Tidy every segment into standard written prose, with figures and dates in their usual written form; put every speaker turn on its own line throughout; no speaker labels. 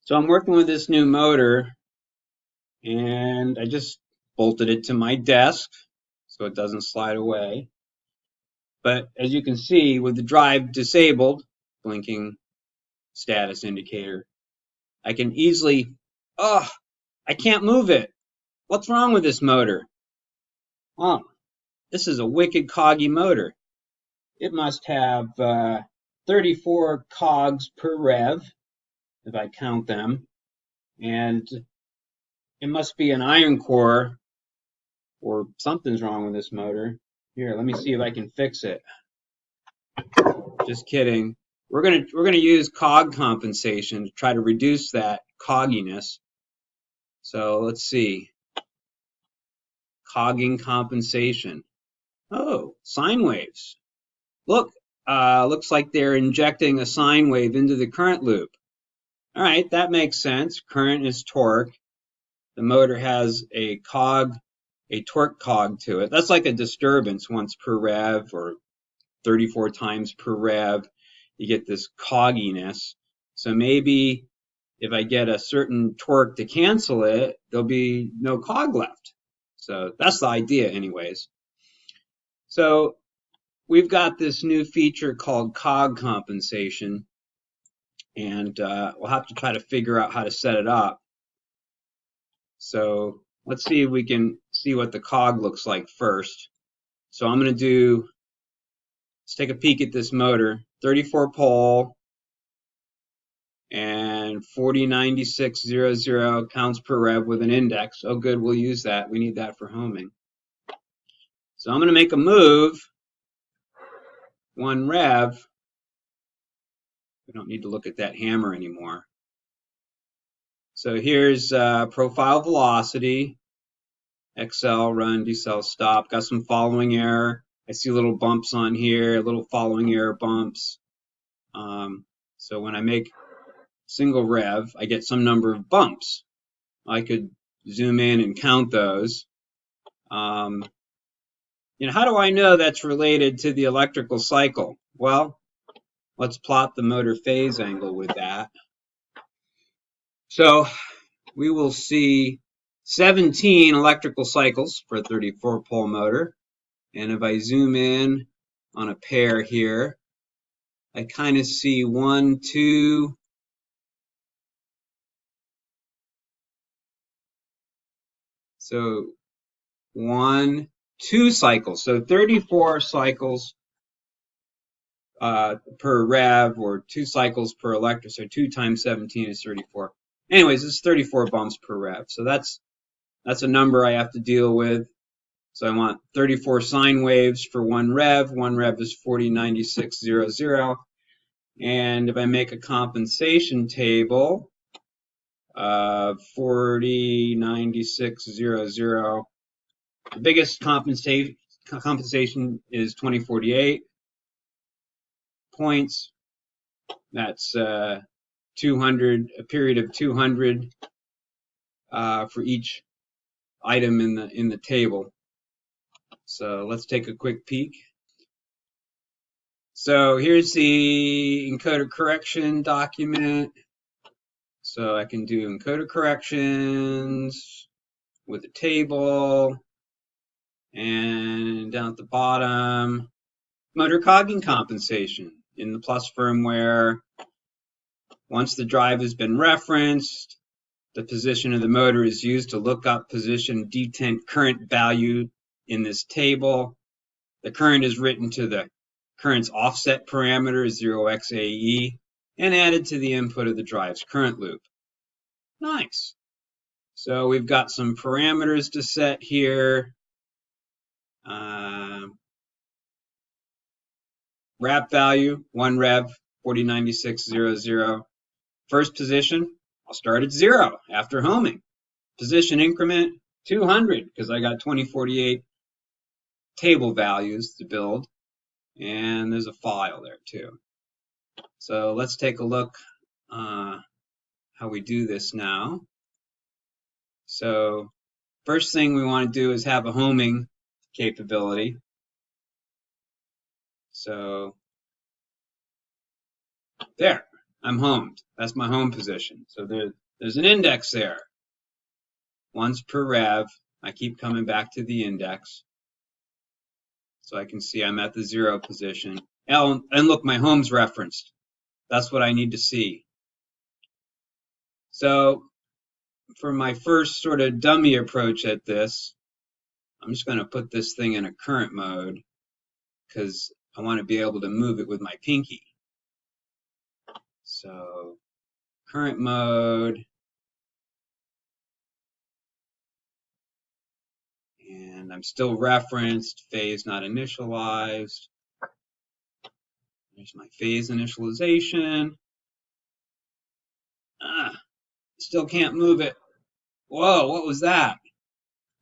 So I'm working with this new motor, and I just bolted it to my desk so it doesn't slide away. But as you can see, with the drive disabled, blinking status indicator, I can easily, oh, I can't move it. What's wrong with this motor? Oh, this is a wicked coggy motor. It must have 34 cogs per rev, if I count them, and it must be an iron core or something's wrong with this motor. Here, let me see if I can fix it. Just kidding. We're gonna use cog compensation to try to reduce that cogginess. So let's see. Cogging compensation. Oh, sine waves. Look, looks like they're injecting a sine wave into the current loop. All right, that makes sense. Current is torque. The motor has a torque cog to it. That's like a disturbance once per rev or 34 times per rev. You get this cogginess. So maybe if I get a certain torque to cancel it, there'll be no cog left. So that's the idea anyways. So we've got this new feature called cog compensation, and we'll have to try to figure out how to set it up. So let's see if we can see what the cog looks like first. So I'm going to let's take a peek at this motor, 34 pole and 409600 counts per rev with an index. Oh good, we'll use that. We need that for homing. So I'm going to make a move, 1 rev. We don't need to look at that hammer anymore. So here's profile velocity, XL, run, decel, stop. Got some following error. I see little bumps on here, little following error bumps. So when I make single rev, I get some number of bumps. I could zoom in and count those. How do I know that's related to the electrical cycle? Well, let's plot the motor phase angle with that. So we will see 17 electrical cycles for a 34 pole motor. And if I zoom in on a pair here, I kind of see 1, 2, so 1, 2 cycles. So 34 cycles per rev, or 2 cycles per electric. So 2 times 17 is 34. Anyways, it's 34 bumps per rev. So that's a number I have to deal with. So I want 34 sine waves for 1 rev. 1 rev is 409600. And if I make a compensation table of 409600, the biggest compensation is 2048 points. That's 200, a period of 200 for each item in the table. So let's take a quick peek. So here's the encoder correction document. So I can do encoder corrections with a table, and down at the bottom, motor cogging compensation in the plus firmware. Once the drive has been referenced, the position of the motor is used to look up position detent current value in this table. The current is written to the current's offset parameter, 0xAE, and added to the input of the drive's current loop. Nice. So we've got some parameters to set here. Wrap value, 1 rev, 409600. First position, I'll start at 0 after homing. Position increment, 200, because I got 2048 table values to build. And there's a file there too. So let's take a look how we do this now. So first thing we want to do is have a homing capability. So there, I'm homed. That's my home position. So there's an index there. Once per rev. I keep coming back to the index. So I can see I'm at the 0 position. And look, my home's referenced. That's what I need to see. So for my first sort of dummy approach at this, I'm just going to put this thing in a current mode because I want to be able to move it with my pinky. So current mode, and I'm still referenced, phase not initialized. There's my phase initialization. Still can't move it. Whoa, what was that?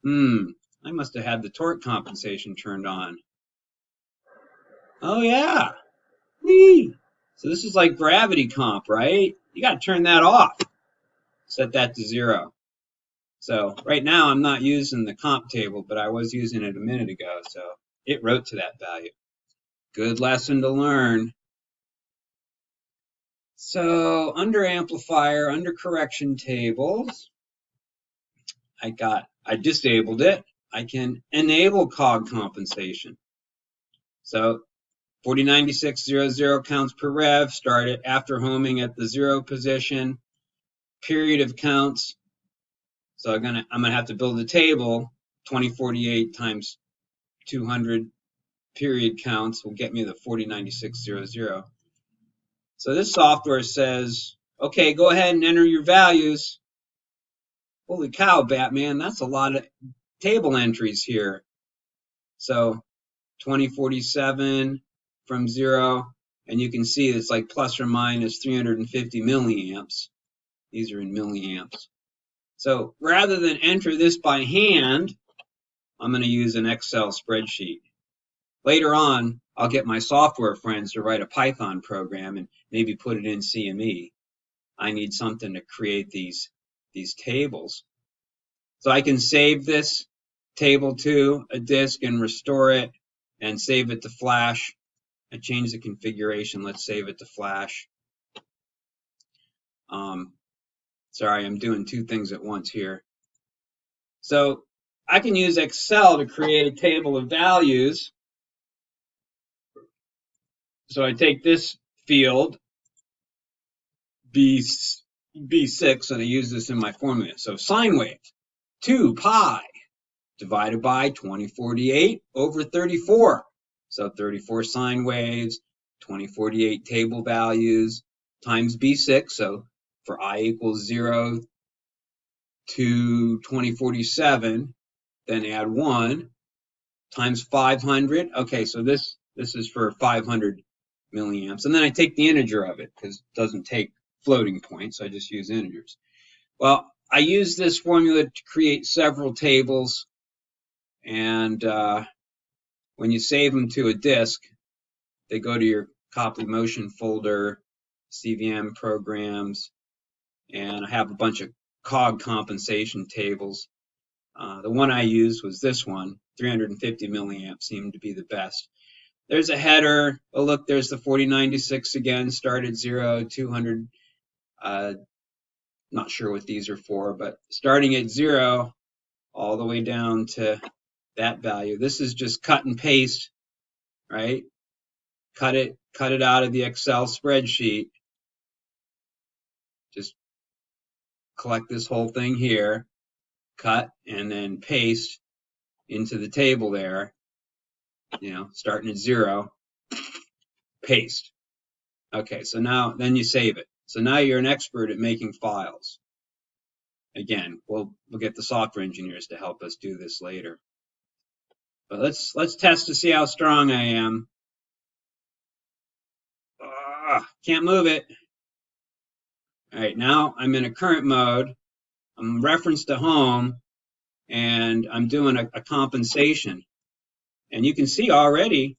I must have had the torque compensation turned on. Oh yeah. Whee! So this is like gravity comp, right? You got to turn that off. Set that to 0. So right now I'm not using the comp table, but I was using it a minute ago, so it wrote to that value. Good lesson to learn. So under amplifier, under correction tables, I disabled it. I can enable Cog compensation. So 409600 counts per rev, started after homing at the 0 position, period of counts. So I'm gonna have to build a table. 2048 times 200 period counts will get me the 409600. So this software says, okay, go ahead and enter your values. Holy cow, Batman, that's a lot of table entries here. So 2047 from 0, and you can see it's like plus or minus 350 milliamps. These are in milliamps. So rather than enter this by hand, I'm going to use an Excel spreadsheet. Later on, I'll get my software friends to write a Python program and maybe put it in CME. I need something to create these tables. So I can save this table to a disk and restore it and save it to flash. I change the configuration. Let's save it to flash. Sorry, I'm doing two things at once here. So I can use Excel to create a table of values. So I take this field, B6, and I use this in my formula. So sine wave, 2 pi divided by 2048 over 34. So 34 sine waves, 2048 table values, times B6. So for I equals 0 to 2047, then add 1, times 500. Okay, so this is for 500 milliamps. And then I take the integer of it because it doesn't take floating points. So I just use integers. Well, I use this formula to create several tables. And when you save them to a disk, they go to your copy motion folder, CVM programs, and I have a bunch of Cog compensation tables. The one I used was this one, 350 milliamps seemed to be the best. There's a header. Oh, look, there's the 4096 again, start at 0, 200. Not sure what these are for, but starting at 0 all the way down to that value. This is just cut and paste, right? Cut it out of the Excel spreadsheet. Just collect this whole thing here, cut, and then paste into the table there, starting at 0, paste. Okay, so now, then you save it. So now you're an expert at making files. Again, we'll get the software engineers to help us do this later. But let's test to see how strong I am. Can't move it. All right, now I'm in a current mode. I'm referenced to home, and I'm doing a compensation. And you can see already,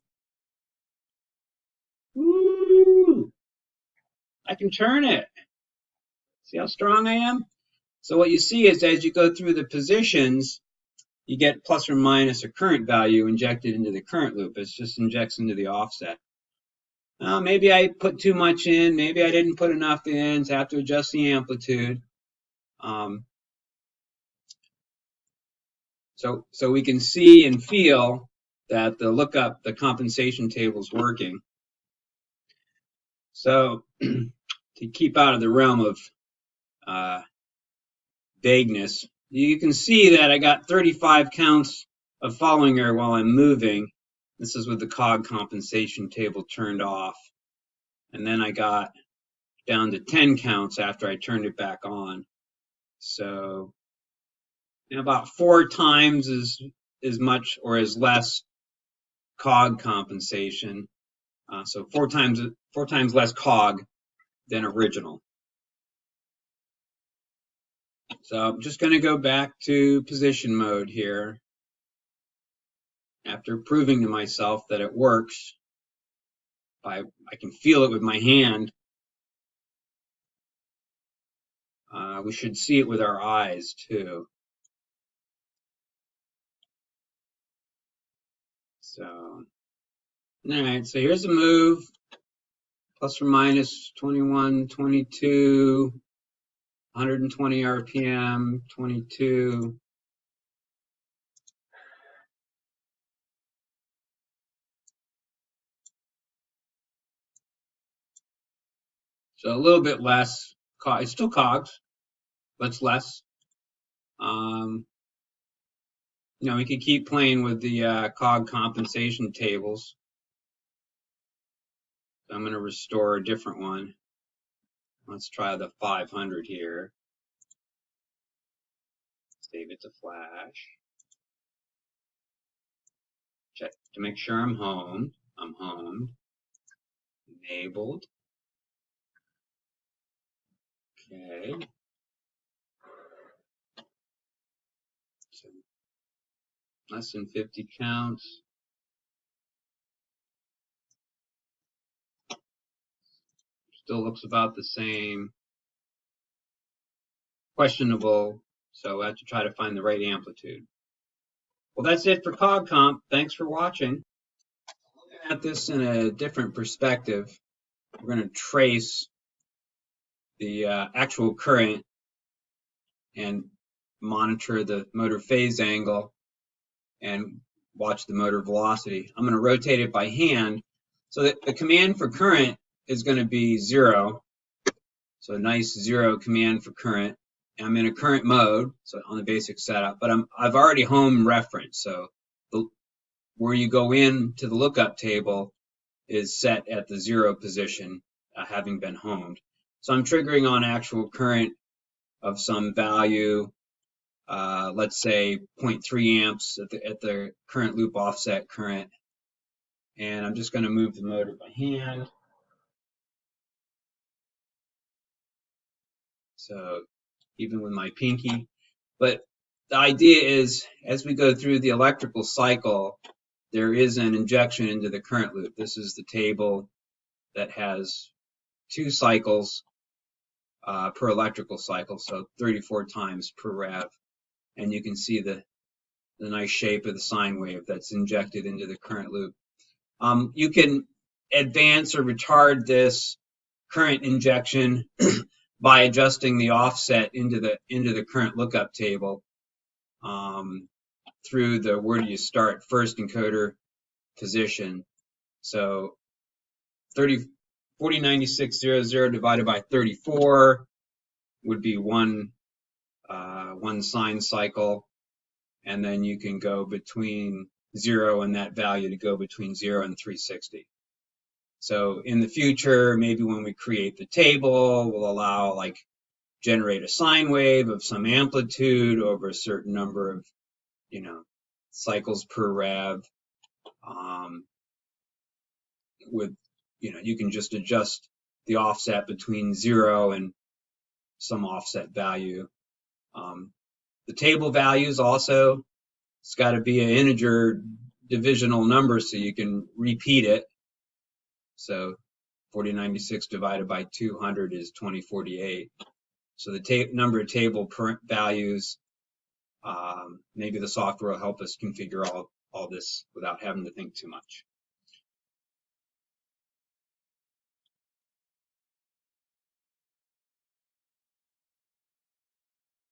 woo, I can turn it. See how strong I am? So what you see is as you go through the positions, you get plus or minus a current value injected into the current loop. It just injects into the offset. Maybe I put too much in, maybe I didn't put enough in, so I have to adjust the amplitude. So we can see and feel that the compensation table is working. So to keep out of the realm of vagueness, you can see that I got 35 counts of following error while I'm moving. This is with the Cog compensation table turned off. And then I got down to 10 counts after I turned it back on. So about 4 times as much or as less Cog compensation. So four times less Cog than original. So I'm just going to go back to position mode here. After proving to myself that it works, I can feel it with my hand. We should see it with our eyes too. So, all right, so here's a move, plus or minus 21, 22, 120 RPM, 22. So a little bit less. It's still cogs, but it's less. We could keep playing with the cog compensation tables. So I'm going to restore a different one. Let's try the 500 here. Save it to flash. Check to make sure I'm home. I'm home. Enabled. Okay. So less than 50 counts. Still looks about the same. Questionable. So I have to try to find the right amplitude. Well, that's it for Cog Comp. Thanks for watching. Looking at this in a different perspective, we're going to trace the actual current and monitor the motor phase angle and watch the motor velocity. I'm going to rotate it by hand. So that the command for current is going to be 0. So a nice 0 command for current. I'm in a current mode, so on the basic setup, but I've already home referenced. So where you go in to the lookup table is set at the 0 position, having been homed. So I'm triggering on actual current of some value, let's say 0.3 amps at the current loop offset current. And I'm just going to move the motor by hand. So even with my pinky. But the idea is, as we go through the electrical cycle, there is an injection into the current loop. This is the table that has 2 cycles per electrical cycle, so 34 times per rev. And you can see the nice shape of the sine wave that's injected into the current loop. You can advance or retard this current injection by adjusting the offset into the current lookup table through the where do you start first encoder position. So 409600 divided by 34 would be one sine cycle, and then you can go between 0 and that value to go between 0 and 360. So in the future, maybe when we create the table, we'll allow generate a sine wave of some amplitude over a certain number of cycles per rev. With you can just adjust the offset between 0 and some offset value. The table values also, it's got to be an integer divisional number so you can repeat it. So 4096 divided by 200 is 2048. So the number of table values, maybe the software will help us configure all this without having to think too much.